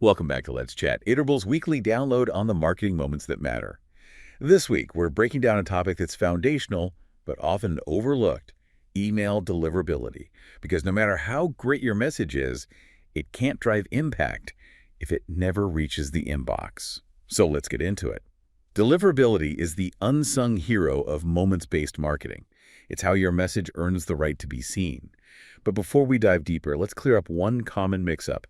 Welcome back to Let's Chat, Iterable's weekly download on the marketing moments that matter. This week, we're breaking down a topic that's foundational, but often overlooked, email deliverability. Because no matter how great your message is, it can't drive impact if it never reaches the inbox. So let's get into it. Deliverability is the unsung hero of moments-based marketing. It's how your message earns the right to be seen. But before we dive deeper, let's clear up one common mix-up: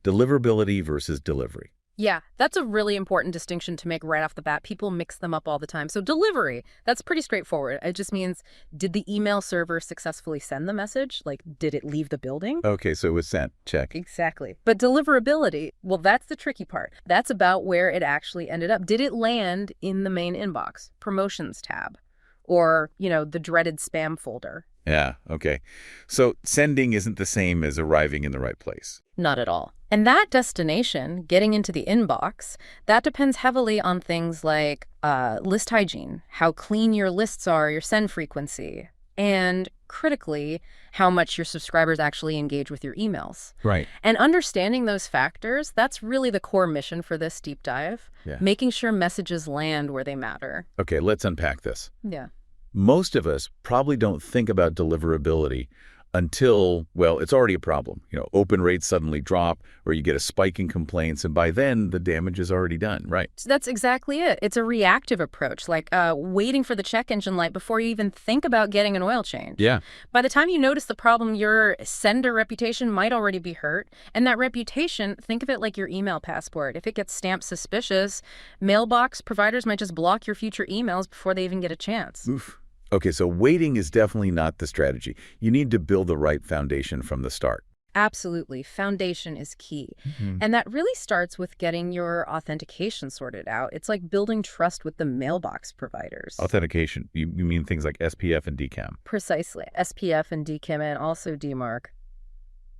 deliverability versus delivery. Yeah, that's a really important distinction to make right off the bat. People mix them up all the time. So delivery, that's pretty straightforward. It just means, did the email server successfully send the message? Like, did it leave the building? Okay, so it was sent. Check. Exactly. But deliverability, well, that's the tricky part. That's about where it actually ended up. Did it land in the main inbox, promotions tab, or, the dreaded spam folder? Yeah, okay. So sending isn't the same as arriving in the right place. Not at all. And that destination, getting into the inbox, that depends heavily on things like list hygiene, how clean your lists are, your send frequency, and critically, how much your subscribers actually engage with your emails. Right. And understanding those factors, that's really the core mission for this deep dive, making sure messages land where they matter. Okay, let's unpack this. Yeah. Most of us probably don't think about deliverability until, well, it's already a problem. Open rates suddenly drop, or you get a spike in complaints, and by then the damage is already done, right? So that's exactly it. It's a reactive approach, like waiting for the check engine light before you even think about getting an oil change. Yeah. By the time you notice the problem, your sender reputation might already be hurt. And that reputation, think of it like your email passport. If it gets stamped suspicious, mailbox providers might just block your future emails before they even get a chance. Oof. Okay, so waiting is definitely not the strategy. You need to build the right foundation from the start. Absolutely. Foundation is key. And that really starts with getting your authentication sorted out. It's like building trust with the mailbox providers. Authentication, you mean things like SPF and DKIM? Precisely. SPF and DKIM, and also DMARC.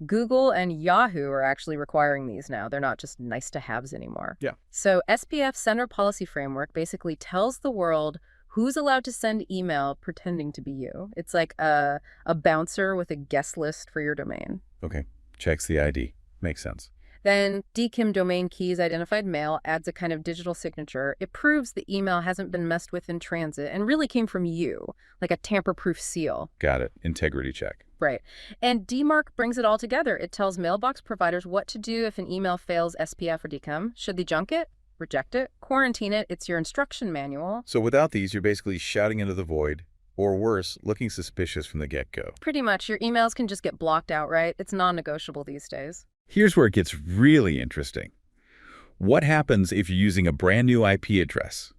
Google and Yahoo are actually requiring these now. They're not just nice to haves anymore. Yeah. So SPF Sender Policy Framework basically tells the world who's allowed to send email pretending to be you. It's like a bouncer with a guest list for your domain. Okay, checks the ID. Makes sense. Then DKIM domain keys identified mail adds a kind of digital signature. It proves the email hasn't been messed with in transit and really came from you, like a tamper-proof seal. Got it. Integrity check. Right. And DMARC brings it all together. It tells mailbox providers what to do if an email fails SPF or DKIM. Should they junk it? Reject it? Quarantine it? It's your instruction manual. So without these, you're basically shouting into the void, or worse, looking suspicious from the get-go. Pretty much. Your emails can just get blocked outright. It's non-negotiable these days. Here's where it gets really interesting. What happens if you're using a brand new IP address?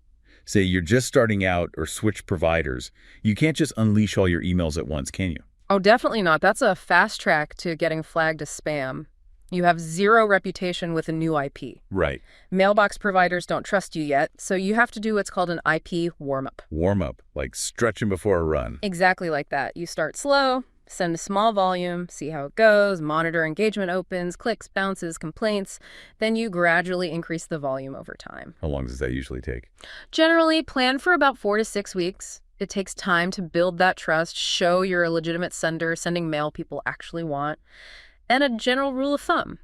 Say you're just starting out or switch providers. You can't just unleash all your emails at once, can you? Oh, definitely not. That's a fast track to getting flagged as spam. You have zero reputation with a new IP. Right. Mailbox providers don't trust you yet, so you have to do what's called an IP warm-up. Warm-up, like stretching before a run. Exactly like that. You start slow, send a small volume, see how it goes, monitor engagement opens, clicks, bounces, complaints. Then you gradually increase the volume over time. How long does that usually take? Generally, plan for about 4 to 6 weeks. It takes time to build that trust, show you're a legitimate sender, sending mail people actually want. And a general rule of thumb,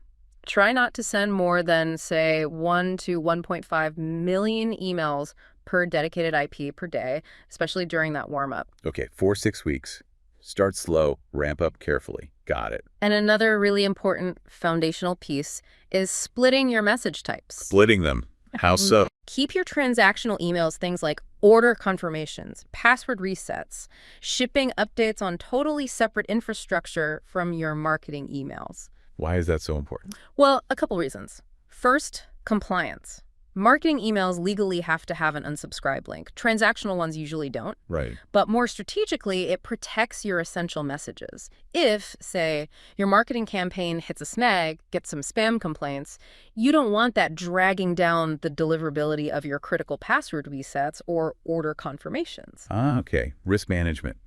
try not to send more than, say, 1 to 1.5 million emails per dedicated IP per day, especially during that warm-up. Okay, 4-6 weeks. Start slow, ramp up carefully. Got it. And another really important foundational piece is splitting your message types. Splitting them. How so? Keep your transactional emails things like order confirmations, password resets, shipping updates on totally separate infrastructure from your marketing emails. Why is that so important? Well, a couple reasons. First, compliance. Marketing emails legally have to have an unsubscribe link. Transactional ones usually don't. Right. But more strategically, it protects your essential messages. If, say, your marketing campaign hits a snag, gets some spam complaints, you don't want that dragging down the deliverability of your critical password resets or order confirmations. Okay. Risk management.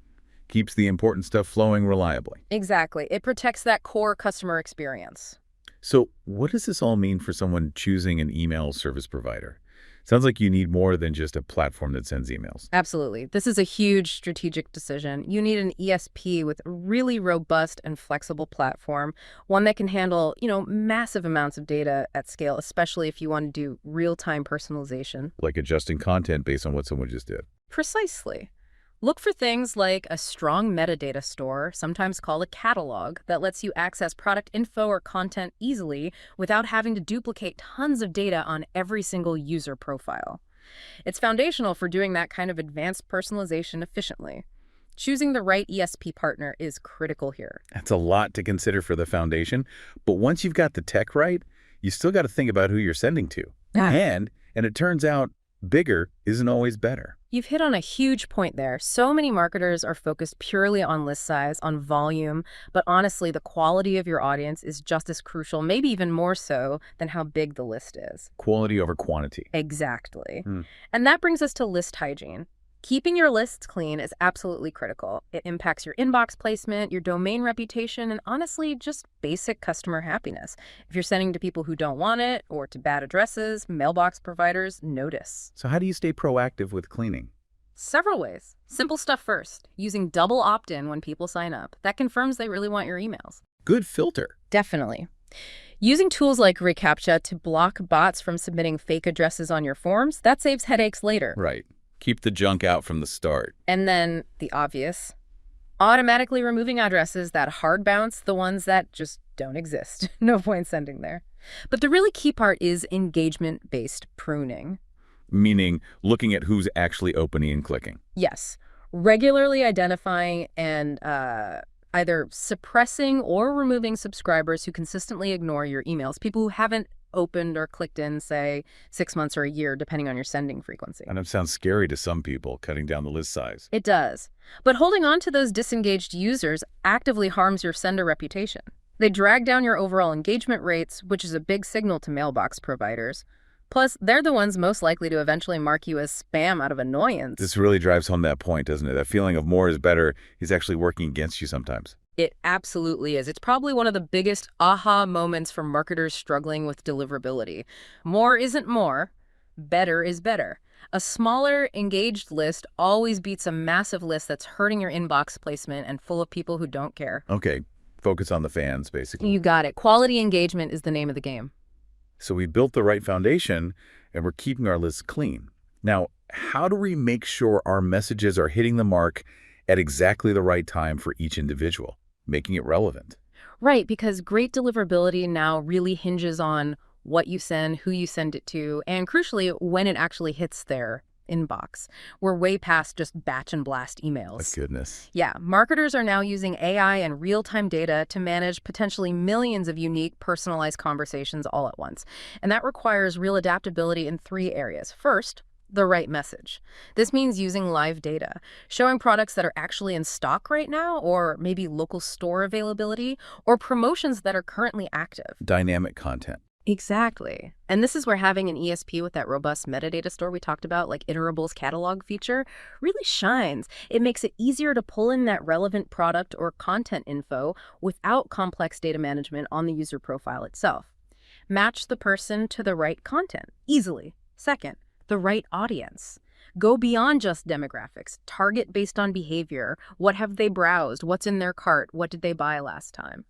Keeps the important stuff flowing reliably. Exactly. It protects that core customer experience. So what does this all mean for someone choosing an email service provider? Sounds like you need more than just a platform that sends emails. Absolutely. This is a huge strategic decision. You need an ESP with a really robust and flexible platform, one that can handle, massive amounts of data at scale, especially if you want to do real-time personalization. Like adjusting content based on what someone just did. Precisely. Look for things like a strong metadata store, sometimes called a catalog, that lets you access product info or content easily without having to duplicate tons of data on every single user profile. It's foundational for doing that kind of advanced personalization efficiently. Choosing the right ESP partner is critical here. That's a lot to consider for the foundation, but once you've got the tech right, you still got to think about who you're sending to. Yeah. And it turns out bigger isn't always better. You've hit on a huge point there. So many marketers are focused purely on list size, on volume, but honestly, the quality of your audience is just as crucial, maybe even more so than how big the list is. Quality over quantity. Exactly. And that brings us to list hygiene. Keeping your lists clean is absolutely critical. It impacts your inbox placement, your domain reputation, and honestly, just basic customer happiness. If you're sending to people who don't want it or to bad addresses, mailbox providers notice. So how do you stay proactive with cleaning? Several ways. Simple stuff first. Using double opt-in when people sign up. That confirms they really want your emails. Good filter. Definitely. Using tools like reCAPTCHA to block bots from submitting fake addresses on your forms, that saves headaches later. Right. Keep the junk out from the start. And then the obvious, automatically removing addresses that hard bounce, the ones that just don't exist. No point sending there. But the really key part is engagement-based pruning. Meaning looking at who's actually opening and clicking. Yes. Regularly identifying and either suppressing or removing subscribers who consistently ignore your emails, people who haven't opened or clicked in, say, 6 months or a year, depending on your sending frequency. And it sounds scary to some people, cutting down the list size. It does. But holding on to those disengaged users actively harms your sender reputation. They drag down your overall engagement rates, which is a big signal to mailbox providers. Plus, they're the ones most likely to eventually mark you as spam out of annoyance. This really drives home that point, doesn't it? That feeling of more is better is actually working against you sometimes. It absolutely is. It's probably one of the biggest aha moments for marketers struggling with deliverability. More isn't more. Better is better. A smaller, engaged list always beats a massive list that's hurting your inbox placement and full of people who don't care. Okay, focus on the fans, basically. You got it. Quality engagement is the name of the game. So we built the right foundation, and we're keeping our lists clean. Now, how do we make sure our messages are hitting the mark at exactly the right time for each individual, making it relevant? Right, because great deliverability now really hinges on what you send, who you send it to, and crucially, when it actually hits their inbox. We're way past just batch and blast emails. Goodness. Yeah, marketers are now using AI and real-time data to manage potentially millions of unique, personalized conversations all at once. And that requires real adaptability in 3 areas. First, the right message. This means using live data, showing products that are actually in stock right now, or maybe local store availability, or promotions that are currently active. Dynamic content. Exactly. And this is where having an ESP with that robust metadata store we talked about, like Iterable's catalog feature, really shines. It makes it easier to pull in that relevant product or content info without complex data management on the user profile itself. Match the person to the right content easily. Second, the right audience. Go beyond just demographics. Target based on behavior. What have they browsed? What's in their cart? What did they buy last time?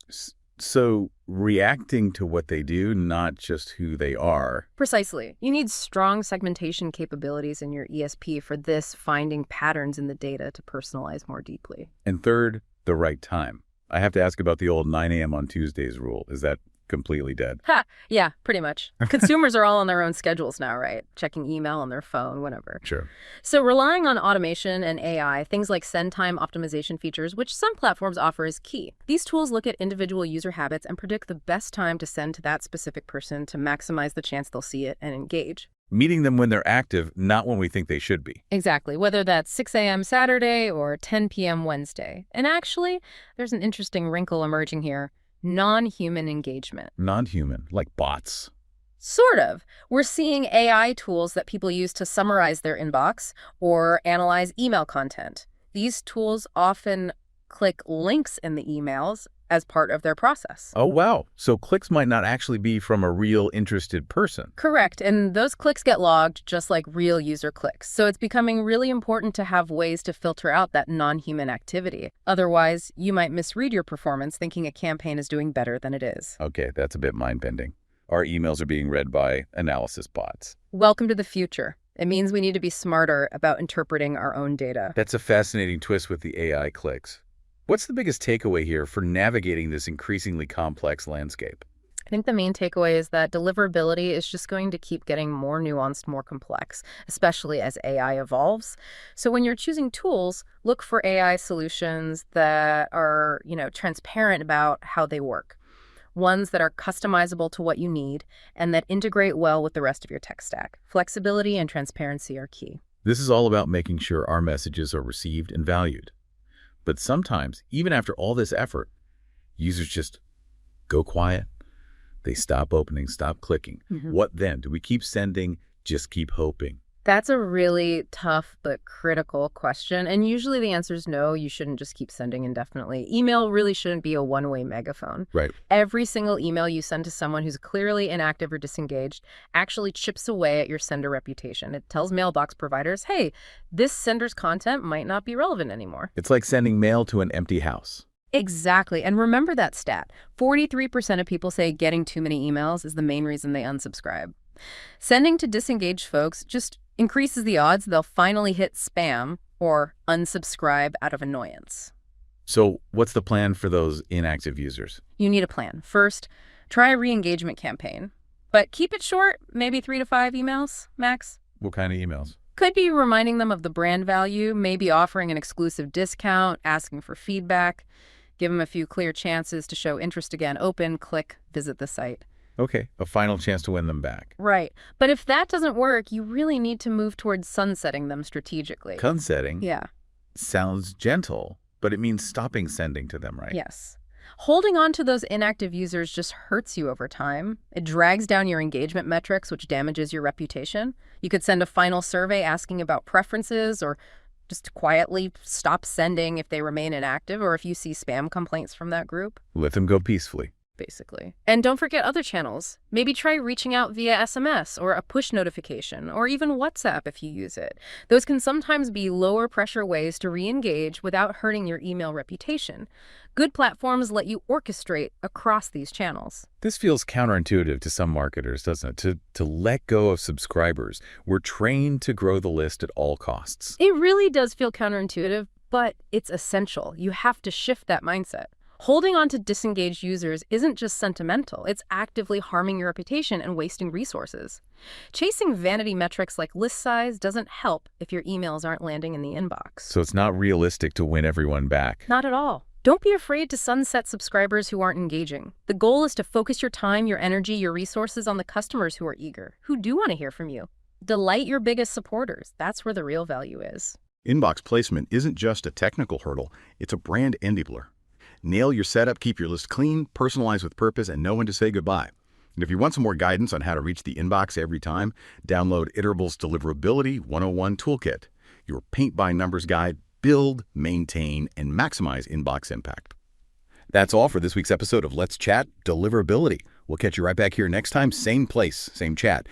So reacting to what they do, not just who they are. Precisely. You need strong segmentation capabilities in your ESP for this, finding patterns in the data to personalize more deeply. And third, the right time. I have to ask about the old 9 a.m. on Tuesdays rule. Is that completely dead? Ha! Yeah, pretty much. Consumers are all on their own schedules now, right? Checking email on their phone, whatever. Sure. So relying on automation and AI, things like send time optimization features, which some platforms offer, is key. These tools look at individual user habits and predict the best time to send to that specific person to maximize the chance they'll see it and engage. Meeting them when they're active, not when we think they should be. Exactly, whether that's 6 a.m. Saturday or 10 p.m. Wednesday. And actually, there's an interesting wrinkle emerging here. Non-human engagement. Non-human, like bots. Sort of. We're seeing AI tools that people use to summarize their inbox or analyze email content. These tools often click links in the emails as part of their process. Oh, wow. So clicks might not actually be from a real interested person. Correct, and those clicks get logged just like real user clicks. So it's becoming really important to have ways to filter out that non-human activity. Otherwise, you might misread your performance thinking a campaign is doing better than it is. Okay, that's a bit mind-bending. Our emails are being read by analysis bots. Welcome to the future. It means we need to be smarter about interpreting our own data. That's a fascinating twist with the AI clicks. What's the biggest takeaway here for navigating this increasingly complex landscape? I think the main takeaway is that deliverability is just going to keep getting more nuanced, more complex, especially as AI evolves. So when you're choosing tools, look for AI solutions that are, transparent about how they work. Ones that are customizable to what you need and that integrate well with the rest of your tech stack. Flexibility and transparency are key. This is all about making sure our messages are received and valued. But sometimes, even after all this effort, users just go quiet. They stop opening, stop clicking. What then? Do we keep sending, just keep hoping? That's a really tough but critical question. And usually the answer is no, you shouldn't just keep sending indefinitely. Email really shouldn't be a one-way megaphone. Right. Every single email you send to someone who's clearly inactive or disengaged actually chips away at your sender reputation. It tells mailbox providers, hey, this sender's content might not be relevant anymore. It's like sending mail to an empty house. Exactly. And remember that stat. 43% of people say getting too many emails is the main reason they unsubscribe. Sending to disengaged folks just increases the odds they'll finally hit spam or unsubscribe out of annoyance. So what's the plan for those inactive users? You need a plan. First, try a re-engagement campaign, but keep it short, maybe 3 to 5 emails max. What kind of emails? Could be reminding them of the brand value, maybe offering an exclusive discount, asking for feedback. Give them a few clear chances to show interest again. Open, click, visit the site. Okay, a final chance to win them back. Right. But if that doesn't work, you really need to move towards sunsetting them strategically. Sunsetting? Yeah. Sounds gentle, but it means stopping sending to them, right? Yes. Holding on to those inactive users just hurts you over time. It drags down your engagement metrics, which damages your reputation. You could send a final survey asking about preferences or just quietly stop sending if they remain inactive or if you see spam complaints from that group. Let them go peacefully. Basically. And don't forget other channels. Maybe try reaching out via SMS or a push notification or even WhatsApp if you use it. Those can sometimes be lower pressure ways to re-engage without hurting your email reputation. Good platforms let you orchestrate across these channels. This feels counterintuitive to some marketers, doesn't it? To let go of subscribers. We're trained to grow the list at all costs. It really does feel counterintuitive, but it's essential. You have to shift that mindset. Holding on to disengaged users isn't just sentimental, it's actively harming your reputation and wasting resources. Chasing vanity metrics like list size doesn't help if your emails aren't landing in the inbox. So it's not realistic to win everyone back. Not at all. Don't be afraid to sunset subscribers who aren't engaging. The goal is to focus your time, your energy, your resources on the customers who are eager, who do want to hear from you. Delight your biggest supporters. That's where the real value is. Inbox placement isn't just a technical hurdle, it's a brand enabler. Nail your setup, keep your list clean, personalize with purpose, and know when to say goodbye. And if you want some more guidance on how to reach the inbox every time, download Iterable's Deliverability 101 Toolkit, your paint-by-numbers guide, build, maintain, and maximize inbox impact. That's all for this week's episode of Let's Chat Deliverability. We'll catch you right back here next time, same place, same chat.